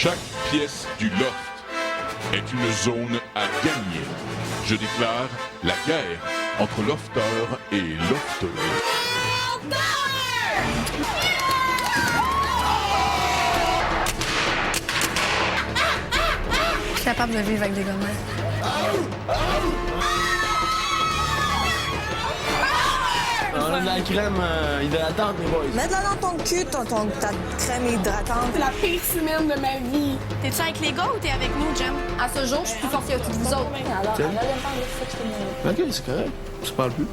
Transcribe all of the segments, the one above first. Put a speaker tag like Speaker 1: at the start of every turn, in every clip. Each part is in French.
Speaker 1: Chaque pièce du loft est une zone à gagner. Je déclare la guerre entre lofteurs et lofteuses.
Speaker 2: Je suis capable de vivre avec des gommes.
Speaker 3: On a de la crème hydratante, les boys.
Speaker 4: Mets-la dans ton cul, ta crème hydratante.
Speaker 5: C'est la pire semaine de ma vie.
Speaker 2: T'es-tu avec les gars ou t'es avec nous, Jem? À ce jour, je suis plus forte que toutes vous autres.
Speaker 3: Ok, c'est correct. Je parle plus.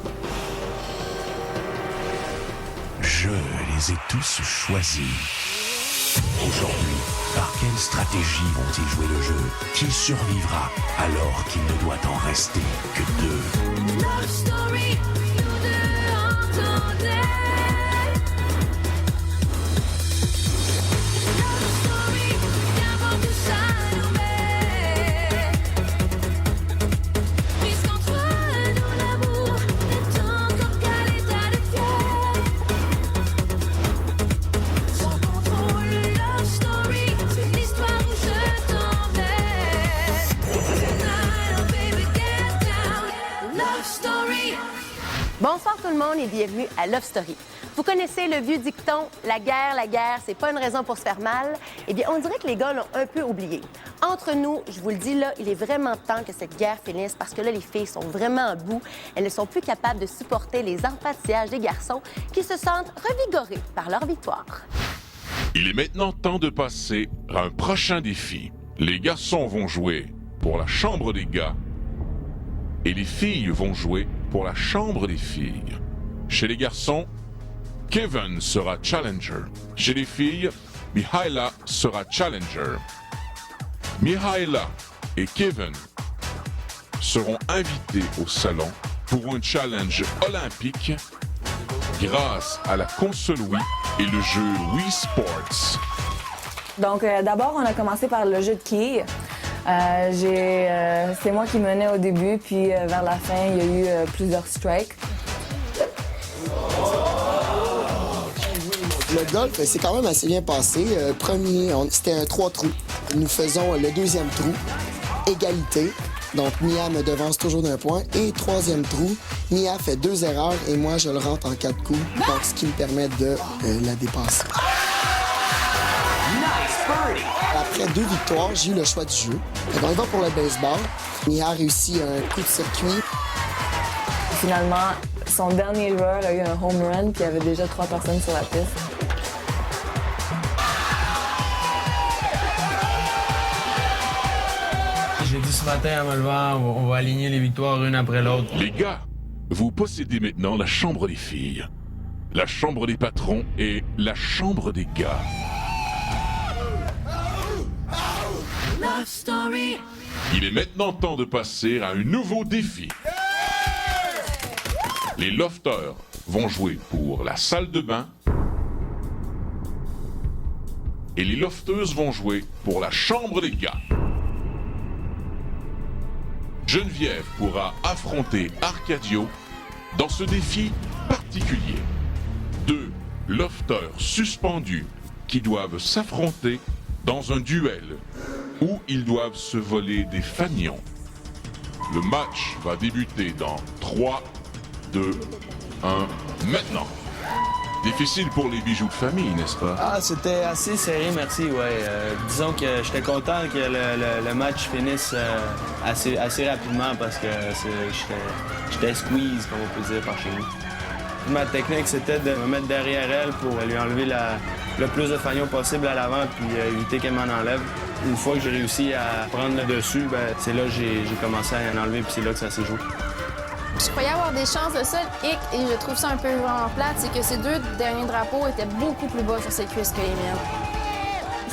Speaker 6: Je les ai tous choisis. Aujourd'hui, par quelle stratégie vont-ils jouer le jeu? Qui survivra alors qu'il ne doit en rester que deux?
Speaker 7: Love story, nous deux entendez. Love story, viens voir tout ça nous met. Puisqu'entre nous l'amour n'est encore qu'à l'état de fièvre. Sans contrôle, love story, c'est l'histoire où je t'emmène. Tonight, oh baby, get down. Love story.
Speaker 8: Bonsoir tout le monde et bienvenue à Love Story. Vous connaissez le vieux dicton « La guerre, c'est pas une raison pour se faire mal ». Eh bien, on dirait que les gars l'ont un peu oublié. Entre nous, je vous le dis là, il est vraiment temps que cette guerre finisse parce que là, les filles sont vraiment à bout. Elles ne sont plus capables de supporter les enfantillages des garçons qui se sentent revigorés par leur victoire.
Speaker 1: Il est maintenant temps de passer à un prochain défi. Les garçons vont jouer pour la chambre des gars et les filles vont jouer pour la chambre des filles. Chez les garçons, Kevin sera challenger. Chez les filles, Mihaela sera challenger. Mihaela et Kevin seront invités au salon pour un challenge olympique grâce à la console Wii et le jeu Wii Sports.
Speaker 4: Donc, d'abord, on a commencé par le jeu de quilles. C'est moi qui menais au début, puis vers la fin, il y a eu plusieurs strikes.
Speaker 9: Le golf, c'est quand même assez bien passé. Premier, c'était un 3 trous. Nous faisons le deuxième trou, égalité. Donc, Mia me devance toujours d'un point. Et troisième trou, Mia fait 2 erreurs et moi, je le rentre en 4 coups. Donc, ce qui me permet de la dépasser. Après 2 victoires, j'ai eu le choix du jeu. On va pour le baseball. Mia a réussi un coup de circuit.
Speaker 4: Finalement, son dernier joueur a eu un home run, puis il y avait déjà 3 personnes sur la piste.
Speaker 3: J'ai dit ce matin en me levant, on va aligner les victoires une après l'autre.
Speaker 1: Les gars, vous possédez maintenant la chambre des filles, la chambre des patrons et la chambre des gars.
Speaker 7: Love story.
Speaker 1: Il est maintenant temps de passer à un nouveau défi. Les lofters vont jouer pour la salle de bain et les lofteuses vont jouer pour la chambre des gars. Geneviève pourra affronter Arcadio dans ce défi particulier. 2 lofters suspendus qui doivent s'affronter dans un duel où ils doivent se voler des fanions. Le match va débuter dans 3, 2, 1, maintenant. Difficile pour les bijoux de famille, n'est-ce pas?
Speaker 3: Ah, c'était assez serré, merci, ouais. Disons que j'étais content que le match finisse assez rapidement parce que j'étais squeeze, comme on peut dire par chez nous. Ma technique, c'était de me mettre derrière elle pour lui enlever le plus de fanions possible à l'avant puis éviter qu'elle m'en enlève. Une fois que j'ai réussi à prendre le dessus, c'est là que j'ai commencé à en enlever puis c'est là que ça s'est joué.
Speaker 5: Je croyais avoir des chances. Le seul hic, et je trouve ça un peu vraiment plate, c'est que ces 2 derniers drapeaux étaient beaucoup plus bas sur ses cuisses que les miennes.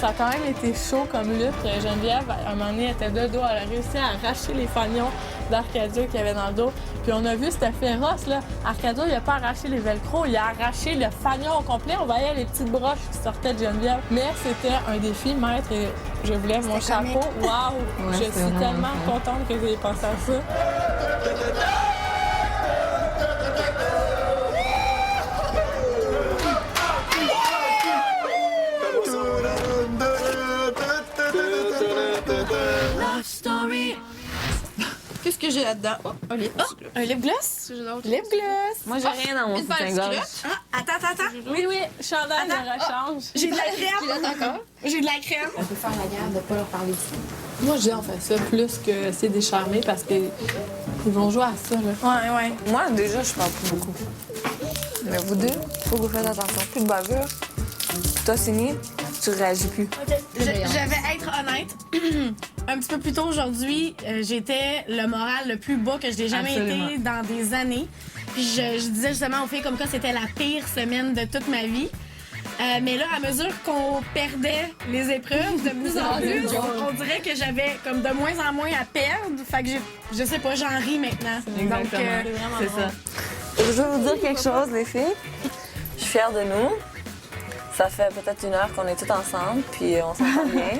Speaker 10: Ça a quand même été chaud comme lutte. Geneviève, à un moment donné, elle était de dos. Elle a réussi à arracher les fanions d'Arcadio qu'il y avait dans le dos. Puis on a vu, c'était féroce, là. Arcadio, il n'a pas arraché les velcros, il a arraché le fanion au complet. On voyait les petites broches qui sortaient de Geneviève. Mais c'était un défi, maître, et je vous lève mon chapeau. Waouh! Je suis tellement contente que vous ayez pensé à ça.
Speaker 7: Love Story.
Speaker 2: Qu'est-ce que j'ai là-dedans? Oh, un lip.
Speaker 10: Un lip gloss? Lip gloss.
Speaker 4: Moi, j'ai rien dans mon
Speaker 2: Une paire de
Speaker 4: soutien-gorge.
Speaker 2: culottes. Ah, attends.
Speaker 10: Oui, chandail de rechange.
Speaker 2: J'ai de la crème. Culotte encore. J'ai de la crème.
Speaker 5: On peut faire la guerre de pas leur parler d'ici.
Speaker 10: Moi, je dis on fait ça plus que c'est décharmé parce qu'ils vont jouer à ça. Là.
Speaker 2: Ouais.
Speaker 4: Moi, déjà, je parle plus beaucoup. Mais vous deux, faut que vous fassiez attention. Plus de bavure. Toi, Sini, tu réagis plus.
Speaker 2: Je vais être honnête. Un petit peu plus tôt aujourd'hui, j'étais le moral le plus bas que je n'ai jamais
Speaker 4: Absolument.
Speaker 2: été dans des années. Puis je disais justement aux filles comme quoi c'était la pire semaine de toute ma vie. Mais là, à mesure qu'on perdait les épreuves de plus en plus, on dirait que j'avais comme de moins en moins à perdre. Fait que je sais pas, j'en ris maintenant.
Speaker 4: Exactement.
Speaker 2: Donc,
Speaker 4: C'est ça. Je veux vous dire quelque chose, les filles. Je suis fière de nous. Ça fait peut-être 1 heure qu'on est toutes ensemble, puis on s'entend bien.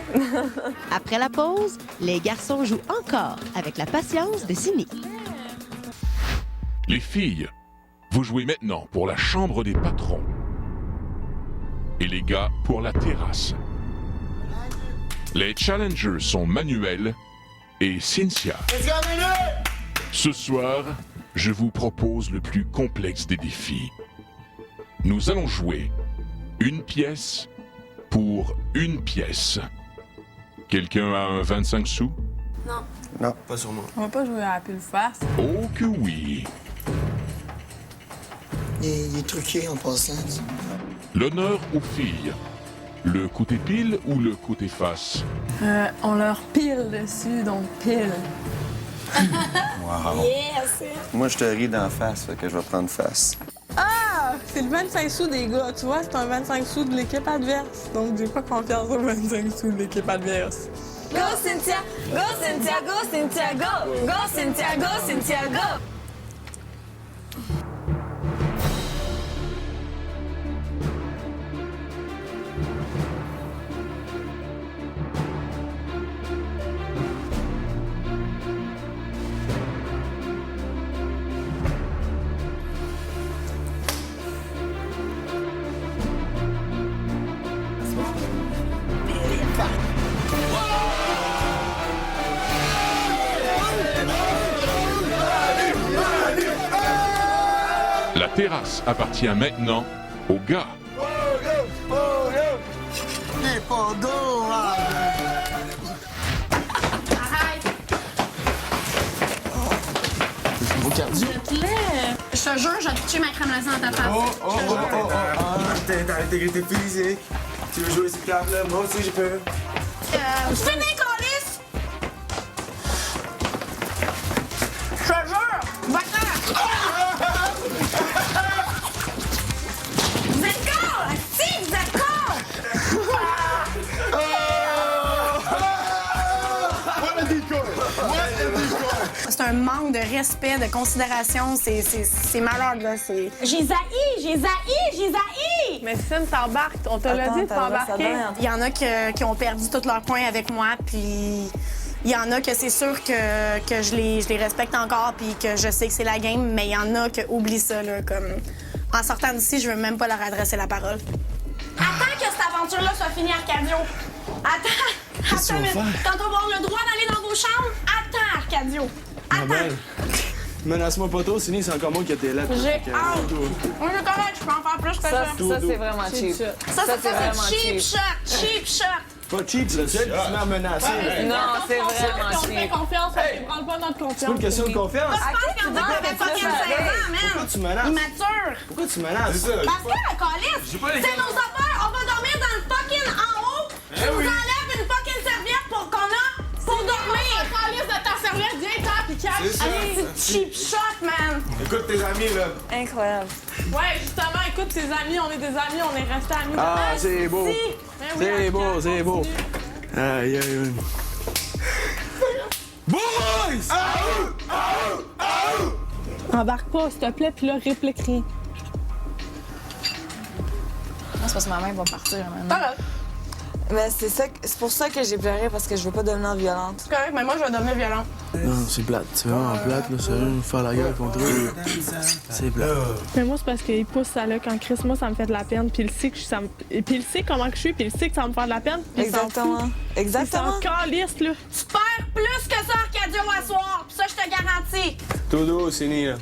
Speaker 8: Après la pause, les garçons jouent encore avec la patience de Sini.
Speaker 1: Les filles, vous jouez maintenant pour la chambre des patrons. Et les gars pour la terrasse. Les challengers sont Manuel et Cynthia. Ce soir, je vous propose le plus complexe des défis. Nous allons jouer 1 pièce pour 1 pièce. Quelqu'un a un 25 sous?
Speaker 3: Non, pas sur moi.
Speaker 10: On va pas jouer à la pile face.
Speaker 1: Oh que oui!
Speaker 9: Il est truqué en passant.
Speaker 1: L'honneur aux filles. Le côté pile ou le côté face?
Speaker 10: On leur pile dessus, donc pile.
Speaker 3: Wow. Moi, je te ris d'en face, fait que je vais prendre face.
Speaker 10: Ah! C'est le 25 sous des gars, tu vois, c'est un 25 sous de l'équipe adverse. Donc j'ai pas confiance au 25 sous de l'équipe adverse.
Speaker 4: Go, Cynthia! Go, Cynthia! Go, Cynthia! Go! Go, Cynthia! Go, Cynthia! Go!
Speaker 1: La terrasse appartient maintenant aux gars.
Speaker 9: Les pandos! Vos cardio.
Speaker 2: je te jure, je vais toucher ma crème glacée dans ta face.
Speaker 3: T'as l'intégrité physique. Tu veux jouer cette carte-là? Moi aussi, j'ai peur.
Speaker 2: Finis, Colis! Je te jure! Va-t'en! Vous êtes con! Si, vous êtes con! C'est un manque de respect, de considération. C'est malade, là. J'ai zaï!
Speaker 10: Mais Sim, t'embarques, on te l'a dit de t'embarquer.
Speaker 2: Il y en a qui ont perdu tous leurs points avec moi, puis il y en a que c'est sûr que je les respecte encore, puis que je sais que c'est la game, mais il y en a qui oublient ça, là, comme... En sortant d'ici, je veux même pas leur adresser la parole. Attends que cette aventure-là soit finie, Arcadio! Attends, mais quand on va avoir le droit d'aller dans vos chambres, attends, Arcadio! Attends!
Speaker 3: Menace-moi pas trop, sinon c'est encore moi qui étais là.
Speaker 2: J'ai hâte! On est correct, je peux en faire plus que ça.
Speaker 4: Ça, c'est vraiment cheap.
Speaker 2: Ça, c'est
Speaker 4: vraiment
Speaker 2: cheap shot! Cheap shot!
Speaker 3: Pas cheap, c'est le seul qui se met à menacer.
Speaker 4: Non, c'est vraiment
Speaker 10: On fait
Speaker 4: cheap.
Speaker 10: confiance, on ne prend pas notre confiance.
Speaker 3: C'est pas une question de confiance.
Speaker 2: Je pense qu'Arcadio avait fucking 16 ans, man!
Speaker 3: Pourquoi tu menaces?
Speaker 2: Immature!
Speaker 3: Pourquoi tu menaces?
Speaker 2: Parce que, la calice, c'est nos affaires, on va dormir dans le fucking en haut, tu nous enlèves une fucking serviette pour qu'on a pour dormir!
Speaker 10: La liste de ta serviette, viens, tape, puis cache.
Speaker 3: C'est ça.
Speaker 2: Allez, c'est cheap shot, man!
Speaker 3: Écoute tes amis, là.
Speaker 4: Incroyable.
Speaker 10: Ouais, justement, écoute, tes amis, on est des amis, on est restés amis.
Speaker 3: Ah, c'est beau.
Speaker 10: Ben oui,
Speaker 3: C'est beau,
Speaker 10: Arcade,
Speaker 3: c'est beau.
Speaker 10: continue.
Speaker 3: Aïe, aïe, aïe. Boys!
Speaker 10: Embarque pas, s'il te plaît, puis là, réplique rien.
Speaker 5: C'est parce que ma main va partir maintenant.
Speaker 4: Mais c'est pour ça que j'ai pleuré, parce que je veux pas devenir violente.
Speaker 2: C'est correct, mais moi, je vais devenir violente.
Speaker 3: Non, c'est plate. C'est vraiment plate, là. Sérieux, faire la guerre contre eux, c'est plate.
Speaker 10: Mais moi, c'est parce qu'il pousse ça là. Quand Chris, moi, ça me fait de la peine. Puis il sait puis il sait comment que je suis. Puis il sait que ça va me faire de la peine. Puis
Speaker 4: Exactement.
Speaker 10: Exactement. Il s'en calisse, là.
Speaker 2: Tu perds plus que ça, Arcadio, à soir. Puis ça, je te garantis.
Speaker 3: Todo, c'est né, là.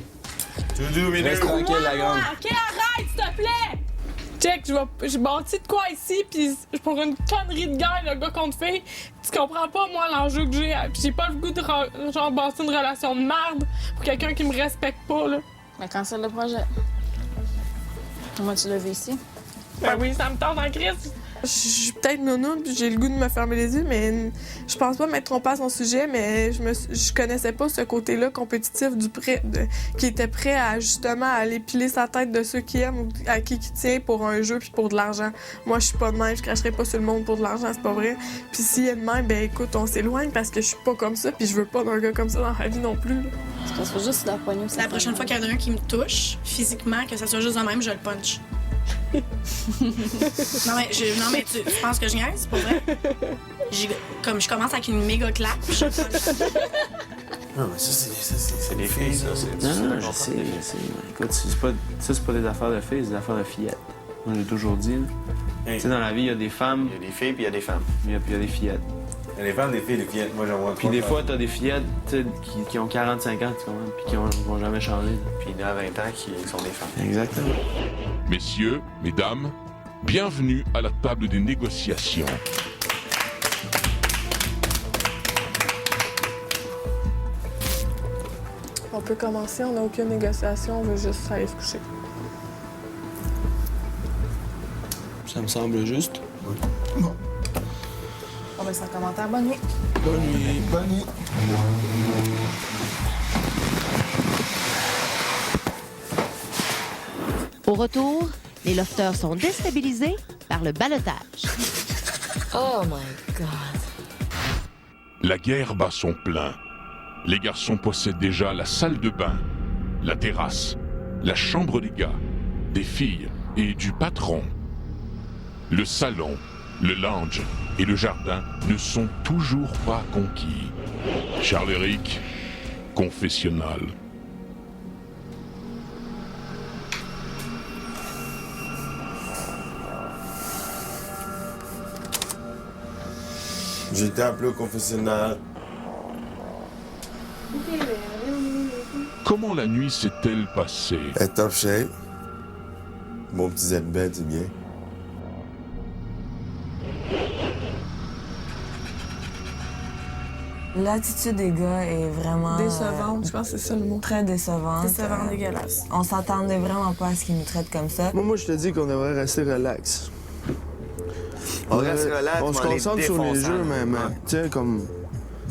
Speaker 11: Todo, mais
Speaker 3: reste tranquille, la grande.
Speaker 10: OK, arrête, s'il te plaît! Check, je bâtis de quoi ici, puis pour une connerie de guerre, le gars contre fille, tu comprends pas, moi, l'enjeu que j'ai. Puis j'ai pas le goût de genre bâtir une relation de merde pour quelqu'un qui me respecte pas, là.
Speaker 5: Mais cancelle le projet. Comment tu l'as vu ici?
Speaker 10: Ben oui, ça me tente en crise. Je suis peut-être nounoun, puis j'ai le goût de me fermer les yeux, mais je pense pas m'être trompée à son sujet, mais je connaissais pas ce côté-là compétitif qui était prêt à justement aller piler sa tête de ceux qui aiment ou à qui tient pour un jeu puis pour de l'argent. Moi, je suis pas de même, je cracherai pas sur le monde pour de l'argent, c'est pas vrai. Puis s'il est de même, ben écoute, on s'éloigne parce que je suis pas comme ça, puis je veux pas d'un gars comme ça dans ma vie non plus. Là.
Speaker 5: C'est parce que juste la poignée.
Speaker 2: La prochaine fois qu'il y en a un qui me touche, physiquement, que ça soit juste de même, je le punch. non, mais tu penses que je niaise, c'est pas vrai? Comme je commence avec une méga claque, puis je le punch.
Speaker 11: Non, mais ça, c'est des filles, ça.
Speaker 3: Non, je sais. Écoute, c'est pas des affaires de filles, c'est des affaires de fillettes. Moi, j'ai toujours dit, tu sais, dans la vie, il y a des femmes.
Speaker 11: Il y a des filles, puis il y a des femmes.
Speaker 3: Il y a des fillettes.
Speaker 11: Il y a des femmes, des filles, des fillettes. Moi, j'en vois
Speaker 3: Puis des fois, t'as des fillettes qui ont 45 ans, tu comprends, puis qui vont jamais changer.
Speaker 11: Puis il y en a 20 ans qui sont des femmes.
Speaker 3: Exactement.
Speaker 1: Messieurs, mesdames, bienvenue à la table des négociations.
Speaker 10: On peut commencer, on n'a aucune négociation, on veut juste aller se coucher.
Speaker 3: Ça me semble juste.
Speaker 5: Bon, ben, c'est un commentaire. Bonne nuit.
Speaker 3: Bonne nuit.
Speaker 11: Bonne nuit.
Speaker 8: Au retour, les lofters sont déstabilisés par le ballottage.
Speaker 4: Oh my God.
Speaker 1: La guerre bat son plein. Les garçons possèdent déjà la salle de bain, la terrasse, la chambre des gars, des filles et du patron. Le salon, le lounge et le jardin ne sont toujours pas conquis. Charles-Éric, confessionnal.
Speaker 11: J'ai été appelé au confessionnal.
Speaker 1: Comment la nuit s'est-elle passée?
Speaker 11: Elle est top shape. Mon petit Z-bed, c'est bien.
Speaker 4: L'attitude des gars est vraiment...
Speaker 10: Décevante, je pense que c'est ça le mot.
Speaker 4: Très décevante.
Speaker 2: Décevant, dégueulasse.
Speaker 4: On s'attendait vraiment pas à ce qu'ils nous traitent comme ça.
Speaker 3: Moi, je te dis qu'on devrait rester relax.
Speaker 11: On reste relax,
Speaker 3: on se
Speaker 11: mais en les
Speaker 3: concentre sur les
Speaker 11: défonçant,
Speaker 3: jeux, mais
Speaker 11: ouais.
Speaker 3: tu sais, comme... De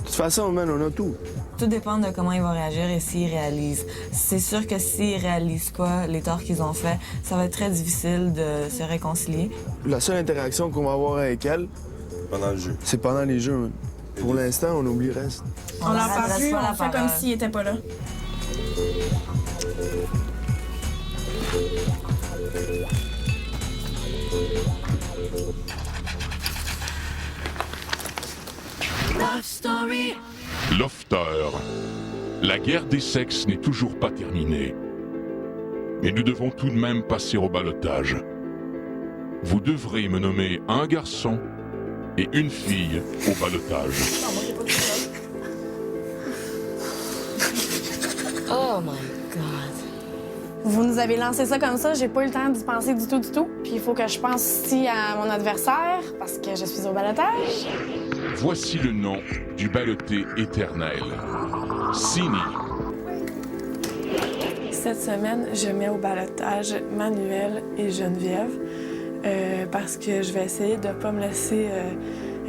Speaker 3: toute façon, man, on a tout.
Speaker 4: Tout dépend de comment ils vont réagir et s'ils réalisent. C'est sûr que s'ils réalisent pas les torts qu'ils ont fait, ça va être très difficile de se réconcilier.
Speaker 3: La seule interaction qu'on va avoir avec elle,
Speaker 11: Pendant le jeu.
Speaker 3: c'est pendant les jeux, man. Pour l'instant, on oublie le reste.
Speaker 2: On leur parle
Speaker 4: adresse
Speaker 2: plus,
Speaker 4: pas la
Speaker 2: on fait comme
Speaker 4: parole.
Speaker 2: s'il était pas là.
Speaker 1: Lofter. La guerre des sexes n'est toujours pas terminée. Et nous devons tout de même passer au ballottage. Vous devrez me nommer un garçon et une fille au ballottage.
Speaker 4: Oh my God.
Speaker 2: Vous nous avez lancé ça comme ça, j'ai pas eu le temps d'y penser du tout. Puis il faut que je pense aussi à mon adversaire, parce que je suis au ballottage.
Speaker 1: Voici le nom du ballotté éternel. Sini.
Speaker 10: Cette semaine, je mets au ballottage Manuel et Geneviève parce que je vais essayer de ne pas me laisser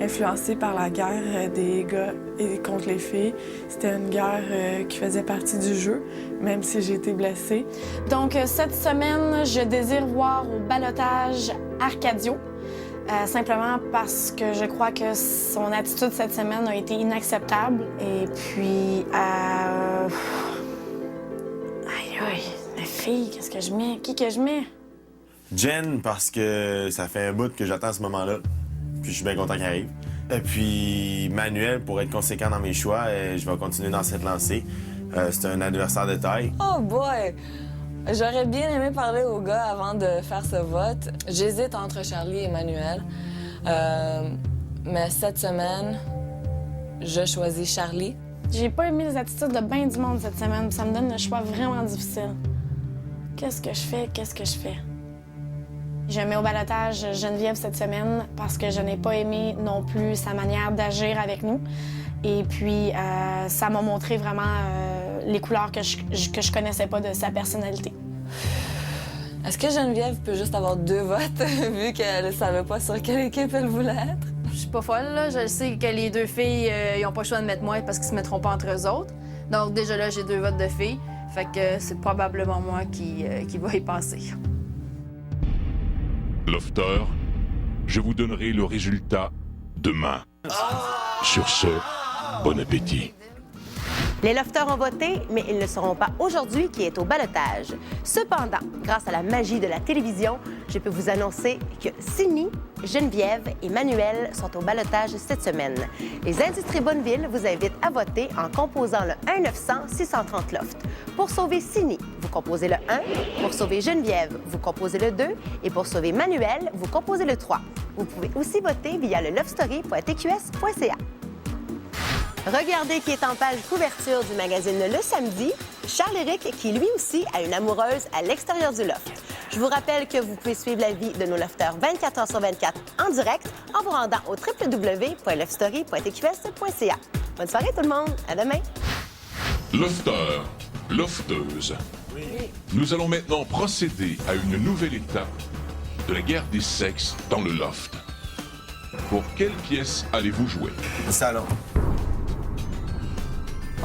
Speaker 10: influencer par la guerre des gars et contre les filles. C'était une guerre qui faisait partie du jeu, même si j'ai été blessée.
Speaker 2: Donc cette semaine, je désire voir au ballottage Arcadio. Simplement parce que je crois que son attitude cette semaine a été inacceptable. Et puis, aïe, la fille, qu'est-ce que je mets? Qui que je mets?
Speaker 11: Jen, parce que ça fait un bout que j'attends ce moment-là. Puis je suis bien content qu'il arrive. Et puis Manuel, pour être conséquent dans mes choix, je vais continuer dans cette lancée. C'est un adversaire de taille.
Speaker 4: Oh boy! J'aurais bien aimé parler aux gars avant de faire ce vote. J'hésite entre Charlie et Manuel. Mais cette semaine, je choisis Charlie.
Speaker 2: J'ai pas aimé les attitudes de bien du monde cette semaine. Ça me donne un choix vraiment difficile. Qu'est-ce que je fais? Qu'est-ce que je fais? Je mets au ballottage Geneviève cette semaine parce que je n'ai pas aimé non plus sa manière d'agir avec nous. Et puis, ça m'a montré vraiment les couleurs que je connaissais pas de sa personnalité.
Speaker 4: Est-ce que Geneviève peut juste avoir 2 votes, vu qu'elle ne savait pas sur quelle équipe elle voulait être?
Speaker 5: Je suis pas folle, là. Je sais que les 2 filles, ils ont pas le choix de mettre moi parce qu'ils se mettront pas entre eux autres. Donc, déjà là, j'ai 2 votes de filles. Fait que c'est probablement moi qui va y passer.
Speaker 1: Lofter, je vous donnerai le résultat demain. Sur ce, bon appétit.
Speaker 8: Les lofters ont voté, mais ils ne seront pas aujourd'hui qui est au ballottage. Cependant, grâce à la magie de la télévision, je peux vous annoncer que Cindy, Geneviève et Manuel sont au ballottage cette semaine. Les Industries Bonneville vous invitent à voter en composant le 1-900-630 Loft. Pour sauver Cindy, vous composez le 1. Pour sauver Geneviève, vous composez le 2. Et pour sauver Manuel, vous composez le 3. Vous pouvez aussi voter via le lovestory.tqs.ca. Regardez qui est en page couverture du magazine Le Samedi, Charles-Éric, qui lui aussi a une amoureuse à l'extérieur du loft. Je vous rappelle que vous pouvez suivre la vie de nos lofters 24 heures sur 24 en direct en vous rendant au www.lovestory.tqs.ca. Bonne soirée tout le monde, à demain!
Speaker 1: Lofter, lofteuse. Nous allons maintenant procéder à une nouvelle étape de la guerre des sexes dans le loft. Pour quelle pièce allez-vous jouer?
Speaker 11: Le salon.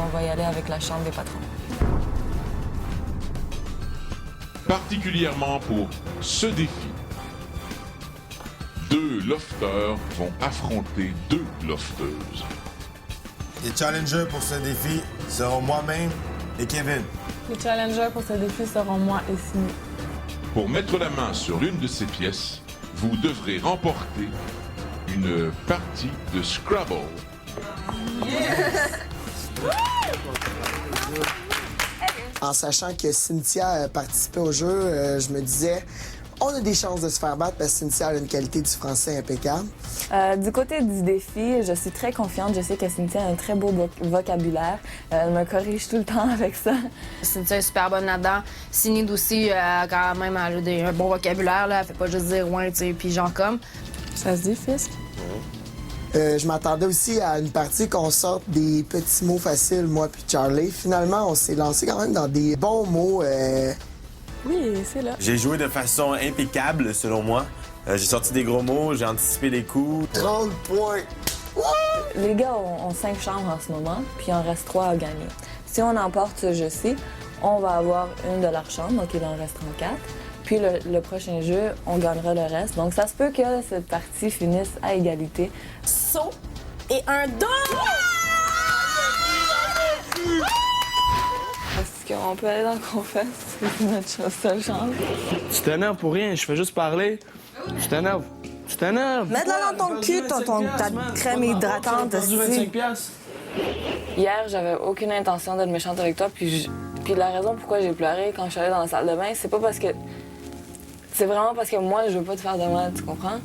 Speaker 4: On va y aller avec la chambre des patrons.
Speaker 1: Particulièrement pour ce défi, 2 lofters vont affronter 2 lofteuses.
Speaker 11: Les challengers pour ce défi seront moi-même et Kevin.
Speaker 10: Les challengers pour ce défi seront moi et Cindy.
Speaker 1: Pour mettre la main sur l'une de ces pièces, vous devrez remporter une partie de Scrabble.
Speaker 9: En sachant que Cynthia participait au jeu, je me disais, on a des chances de se faire battre parce que Cynthia a une qualité du français impeccable.
Speaker 4: Du côté du défi, je suis très confiante. Je sais que Cynthia a un très beau vocabulaire. Elle me corrige tout le temps avec ça.
Speaker 5: Cynthia est super bonne là-dedans. Cindy aussi, quand même, elle a un bon vocabulaire. Là. Elle fait pas juste dire ouais, tu sais, puis genre comme.
Speaker 10: Ça se dit, Fisk?
Speaker 9: Je m'attendais aussi à une partie qu'on sorte des petits mots faciles, moi puis Charlie. Finalement, on s'est lancé quand même dans des bons mots.
Speaker 10: Oui, c'est là.
Speaker 11: J'ai joué de façon impeccable, selon moi. J'ai sorti des gros mots, j'ai anticipé les coups.
Speaker 9: 30 points!
Speaker 4: Les gars ont 5 chambres en ce moment, puis il en reste 3 à gagner. Si on emporte ce jeu-ci, on va avoir une de leur chambre, donc il en restera 4. Puis le prochain jeu, on gagnera le reste. Donc ça se peut que cette partie finisse à égalité.
Speaker 2: Saut et un dos!
Speaker 4: Est-ce qu'on peut aller dans le confesse? C'est notre seule chance.
Speaker 3: Tu t'énerves pour rien, je fais juste parler. Tu t'énerves. Tu t'énerves.
Speaker 4: Mets-la dans ton cul, ta crème hydratante. Hier, j'avais aucune intention d'être méchante avec toi, puis la raison pourquoi j'ai pleuré quand je suis allée dans la salle de bain, c'est pas parce que... C'est vraiment parce que moi, je veux pas te faire de mal, tu comprends?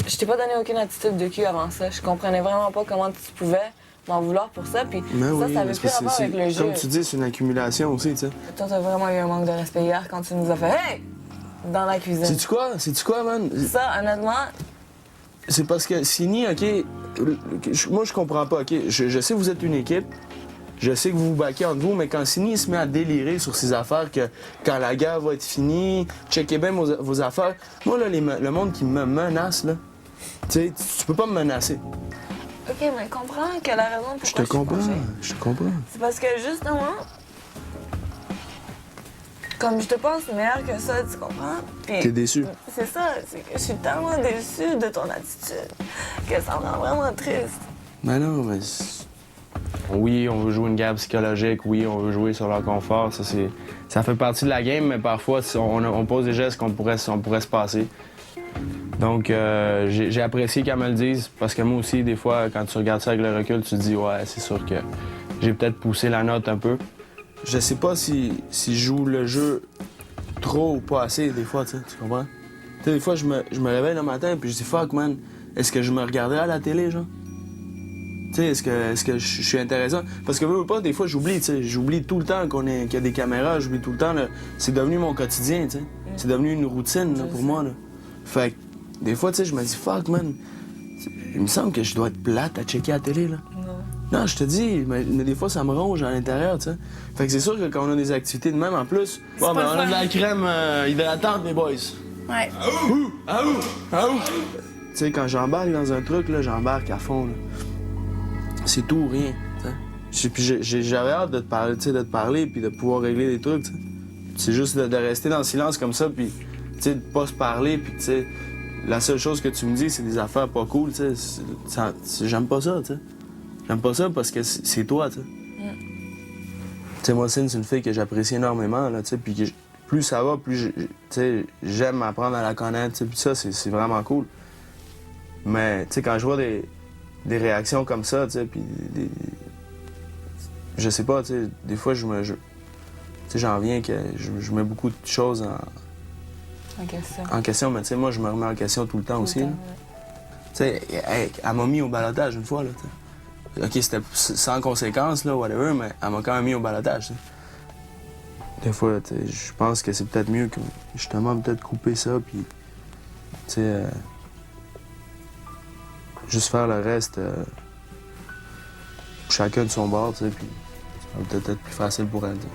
Speaker 4: Je t'ai pas donné aucune attitude de cul avant ça. Je comprenais vraiment pas comment tu pouvais m'en vouloir pour ça, puis ça avait plus rapport avec le jeu.
Speaker 3: Comme tu dis, c'est une accumulation aussi, tu sais.
Speaker 4: Toi, t'as vraiment eu un manque de respect hier quand tu nous as fait « Hey! » dans la cuisine.
Speaker 3: Sais-tu quoi, man?
Speaker 4: Ça, honnêtement...
Speaker 3: C'est parce que Cindy, OK, moi, je comprends pas, OK? Je sais que vous êtes une équipe, je sais que vous vous baquez entre vous, mais quand Cindy se met à délirer sur ses affaires, que quand la guerre va être finie, checkez bien vos affaires. Moi, là, le monde qui me menace, là, tu sais, tu peux pas me menacer.
Speaker 4: OK, mais comprends que la raison pourquoi
Speaker 3: Je te comprends.
Speaker 4: C'est parce que, justement, comme je te pense meilleure que ça, tu comprends? Puis
Speaker 3: T'es déçu.
Speaker 4: C'est ça, c'est que je suis tellement déçue de ton attitude que ça me rend vraiment triste.
Speaker 3: Mais non, mais... Oui, on veut jouer une guerre psychologique, oui, on veut jouer sur leur confort, ça fait partie de la game, mais parfois, on pose des gestes qu'on pourrait se passer. Donc, j'ai apprécié qu'elle me le dise, parce que moi aussi, des fois, quand tu regardes ça avec le recul, tu te dis, ouais, c'est sûr que j'ai peut-être poussé la note un peu. Je sais pas si je joue le jeu trop ou pas assez, des fois, tu comprends? Tu sais, des fois, je me réveille le matin puis je dis, fuck, man, est-ce que je me regarderais à la télé, genre? Tu sais, est-ce que je suis intéressant? Parce que, veux pas, des fois, j'oublie, tu sais. J'oublie tout le temps qu'il y a des caméras, j'oublie tout le temps, là. C'est devenu mon quotidien, tu sais. C'est devenu une routine, là, pour moi, là. Fait que, des fois, tu sais, je me dis, fuck, man, il me semble que je dois être plate à checker à la télé, là. Non, je te dis, mais des fois, ça me ronge à l'intérieur, tu sais. Fait que c'est sûr que quand on a des activités de même, en plus, bon, ben, on a de la crème hydratante, les boys.
Speaker 2: Ouais.
Speaker 3: Tu sais, quand j'embarque dans un truc, là, j'embarque à fond, là. C'est tout ou rien, tu sais. Puis j'avais hâte de te parler, puis de pouvoir régler des trucs, tu sais. C'est juste de rester dans le silence comme ça, puis, tu sais, de pas se parler, puis, tu sais, la seule chose que tu me dis, c'est des affaires pas cool, tu sais. J'aime pas ça, tu sais. J'aime pas ça parce que c'est toi, tu sais. Tu sais, moi, c'est une fille que j'apprécie énormément, là, tu sais, puis plus ça va, plus, tu sais, j'aime apprendre à la connaître, tu sais, puis ça, c'est vraiment cool. Mais, tu sais, quand je vois des réactions comme ça, tu sais, puis je sais pas, tu sais, des fois, tu sais, j'en viens que je mets beaucoup de choses en question, mais tu sais, moi, je me remets en question tout le temps aussi, là. Tu sais, elle m'a mis au balotage une fois, là, tu sais. OK, c'était sans conséquence, là, whatever, mais elle m'a quand même mis au balotage, tu sais. Des fois, tu sais, je pense que c'est peut-être mieux que, justement, peut-être couper ça, puis, tu sais, juste faire le reste, chacun de son bord, tu sais, puis ça va peut-être être plus facile pour elle, tu sais.